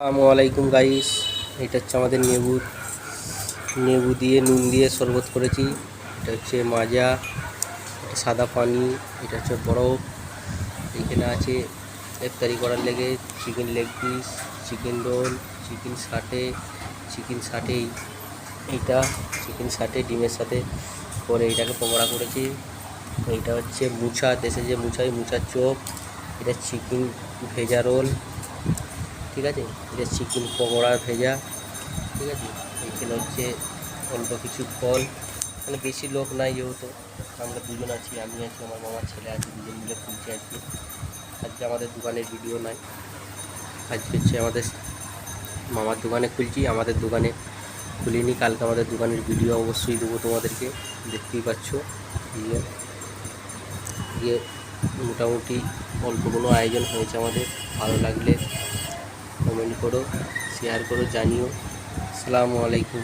আসসালামু আলাইকুম গাইস। এটা হচ্ছে আমাদের নেবু দিয়ে নুন দিয়ে শরবত করেছি। এটা হচ্ছে মাজা, এটা সাদা পানি, এটা হচ্ছে বরফ। এখানে আছে ইফতারি করার লেগে chicken leg piece, chicken roll, chicken সাটে এইটা চিকেন সাটে ডিমের সাথে করে এইটাকে পকোড়া করেছি। এইটা হচ্ছে মুছা, দেশে যে মুছাই মুছার চোখ। এটা চিকেন ভেজা রোল, ঠিক আছে। এটা চিকেন পকোড়া ভেজা, ঠিক আছে। এইখানে হচ্ছে অল্প কিছু ফল, মানে বেশি লোক নাই, যেহেতু আমরা দুজন আছি, আমি আছি, আমার মামার ছেলে আছে, দুজন মিলে খুলছি আজকে। আজকে আমাদের দোকানের ভিডিও নাই, আজকে হচ্ছে আমাদের মামার দোকানে খুলছি, আমাদের দোকানে খুলিনি। কালকে আমাদের দোকানের ভিডিও অবশ্যই দেবো তোমাদেরকে, দেখতেই পাচ্ছ। দিয়ে দিয়ে মোটামুটি অল্প কোনো আয়োজন হয়েছে আমাদের। ভালো লাগলে কমেন্ট করো, শেয়ার করো, জানিও। আসসালামু আলাইকুম।